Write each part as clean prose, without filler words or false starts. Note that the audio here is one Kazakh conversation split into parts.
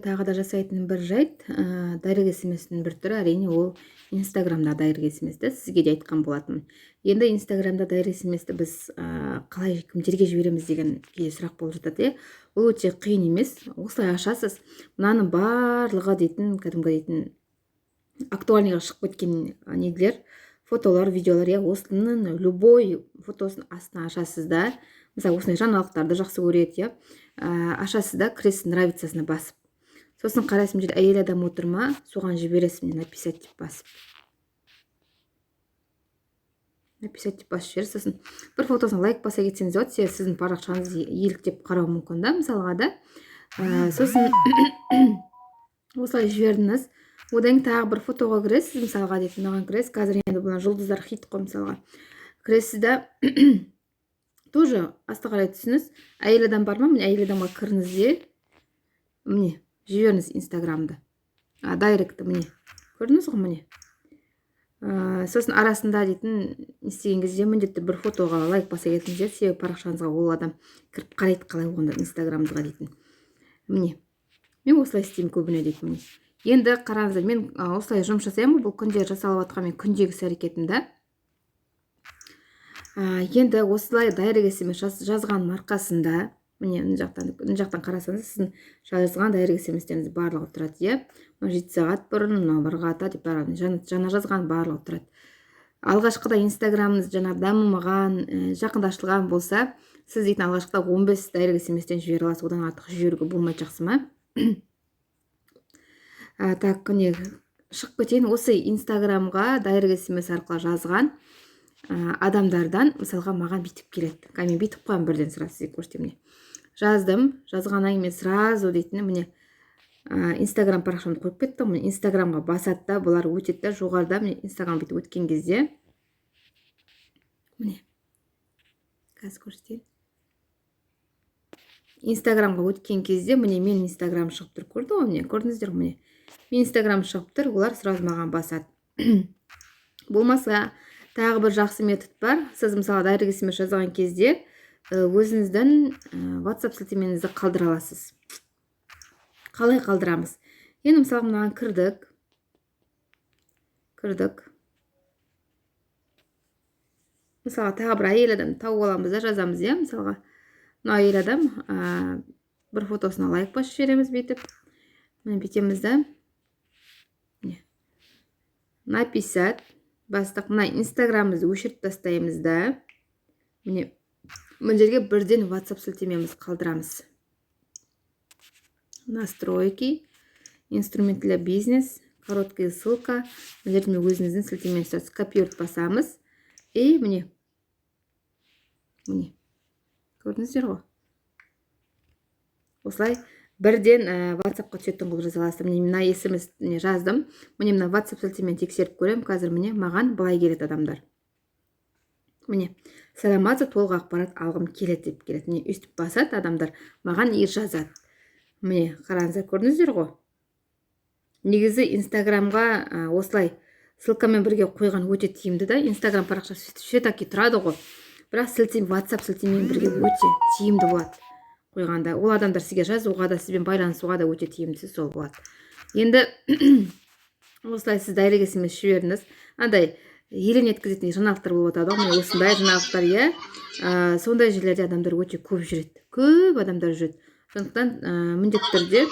Тағы да жасайтын бір жайт, дайрек смстің бір түрі әрине ол Инстаграмда дайрек смсті сізге де айтқан болатынмын. Енді Инстаграмда дайрек смсті біз қалай кімдерге жібереміз деген кейде сұрақ болып жатады, иә. Ол өте қиын емес. Осылай ашасыз. Мынаның барлығы дейтін, кәдімгі дейтін актуальныйға шығып кеткен нелер, фотолар, видеолар, иә. Осының любой фотосын астына ашасыз да, мысалы осындай жаңалықтарды жақсы көреді, иә. Ашасыз да, кіресіз, нравицасына басып. Сосын қарайсың, жерде әйел адам отыр ма, соған жібересіз, мне написать деп басып. Написать деп басып жібересіз. Сосын бір фотосына лайк баса кетсеңіз, вот сіздің парақшаңыз еліктеп қарау мүмкін да, мысалға да. Сосын осылай жібердіңіз. Одан тағы бір фотоға кіресіз, мысалға дейтін маған кіресіз. Қазір енді бұлар жұлдыздар хит қой, мысалға. Кіресіз да тоже асты қарай түсіңіз. Әйел адам бар ма? Міне әйел адамға кіріңіз де. Міне жіберіңіз Инстаграмды. Дайректі міне. Көрдіңіз ғой міне. Сосын арасында дейтін істеген кезде міндетті бір фотоға лайк баса кетіңіздер, себебі парақшаңызға ол адам кіріп қарайды қалай онда Инстаграмдыға дейтін. Міне. Мен осылай істеймін көбіне дейтін міне. Енді қараңыздар, мен осылай жұмыс жасаймын, бұл күнде жасалып жатқан мен күндегі іс-әрекетімді. Енді осылай дайрек смс жазғаным арқасында, міне мына жақтан қарасаңыз, сіздің жазған дайрек смстеріңіз барлығы тұрады, иә. 7 сағат бұрын, 1 ғата деп жаңа жазған барлығы тұрады. Алғашқыда Инстаграмыңыз жаңа дамымаған, жақында ашылған болса, сіз дейтін алғашқыда 15 дайрек смстен жібере аласыз, одан артық жіберуге болмайды, жақсы ма? Так, не шығып кетейін, осы Инстаграмға дайрек смс арқылы жазған адамдардан, мысалға, маған бүйтіп келеді. Мен бүйтіп қойым бірден сразу сізге көрсетемін. Жаздым, жазғаннан кейін сразу дейтін, міне Инстаграм парақшамды қойып кеттім. Міне Инстаграмға басады да, бұлар өтеді да, жоғарыда міне Инстаграм бүйтіп өткен кезде, міне қазір көрсетейін. Инстаграмға өткен кезде, міне мен Инстаграм шығып тұр, көрді ғой, міне көрдіңіздер, міне мен Инстаграм шығып тұр, олар сразу маған басады. Болмаса тағы бір жақсы метод бар. Сіз мысалы дайрек смс жазған кезде өзіңіздің WhatsApp сілтемеңізді қалдыра аласыз. Қалай қалдырамыз? Енді мысалы мынаған кірдік. Мысалға тағы бір әйел адам тауып аламыз да, жазамыз, иә, мысалға. Мына әйел адам бір фотосына лайк басып жібереміз бүйтіп. Міне бүйтеміз да. Написать. Бастық, мына Инстаграмымызды өшіріп тастаймыз да. Міне мына жерге бірден WhatsApp сілтемеміз қалдырамыз. Настройки, инструмент для бизнес, короткая ссылка. Мына жерде өзіңіздің сілтемеңізді копировать басамыз. И міне көрдіңіздер ғой. Осылай бірден WhatsApp-қа түсетін қылып жаза аласыз. Міне мына смс жаздым. Міне мына WhatsApp сілтемені тексеріп көрем. Қазір міне маған былай келеді адамдар. Міне саламатсыз, толық ақпарат алғым келеді деп келеді. Міне үстіп басады адамдар, маған жазады. Міне қараңыздар, көрдіңіздер ғой. Негізі Инстаграмға осылай ссылкамен бірге қойған өте тиімді да. Инстаграм парақша таки тұрады ғой. Бірақ WhatsApp сілтемен бірге өте тиімді болады. Қойғанда ол адамдар сізге жазуға да, сізбен байланысуға да өте тиімді сол болады. Енді осылай сіз дайрек смс жібердіңіз. Андай елең еткізетін жаңалықтар болып жатады. Міне осындай жаңалықтар, иә. Сондай жерлерде адамдар өте көп жүреді. Көп адамдар жүреді. Сондықтан міндетті түрде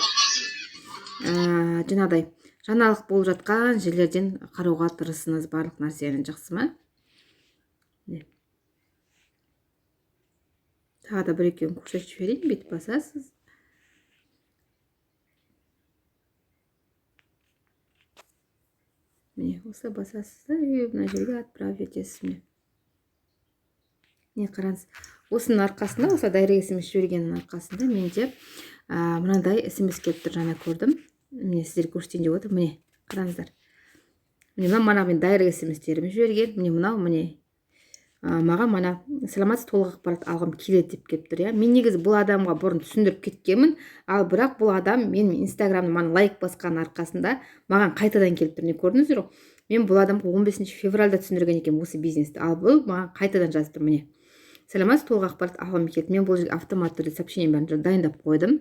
жаңағыдай жаңалық болып жатқан жерлерден қарауға тырысыңыз барлық нәрсені, жақсы ма? Тағы да бір екеуін көрсетіп жіберейін, бүйтіп басасыз. Міне осы басасыз да, мына жерге отправить етесіз. Міне қараңыз, осының арқасында, осы дайрек смс жібергеннің арқасында менде мынандай смс келіп тұр, жаңа көрдім. Міне сіздер көрсетейін деп отыр. Міне қараңыздар. Міне мына мен дайрек смстерім жіберген. Міне мынау, міне маған мана саламатсыз, толық ақпарат алғым келеді деп келіп тұр, иә. Мен негізі бұл адамға бұрын түсіндіріп кеткенмін, ал бірақ бұл адам мен Инстаграмда маған лайк басқан арқасында маған қайтадан келіп тұр. Не көрдіңіздер ғой? Мен бұл адамға 15 февральда түсіндірген екенмін осы бизнесті, ал бұл маған қайтадан жазып тұр. Міне саламатсыз, толық ақпарат алғым келеді. Мен бұл жерге автомат түрде сообщением бәрін дайындап қойдым.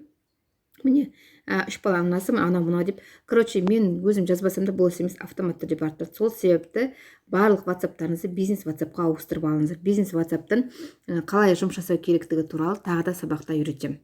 міне үш баланың анасы анау мынау деп, короче, мен өзім жазбасам да бұл емес, автоматты түрде барып тұрады. Сол себепті барлық ватсаптарыңызды бизнес ватсапқа ауыстырып алыңыздар. Бизнес ватсаптан қалай жұмыс жасау керектігі туралы тағы да сабақта үйретемін.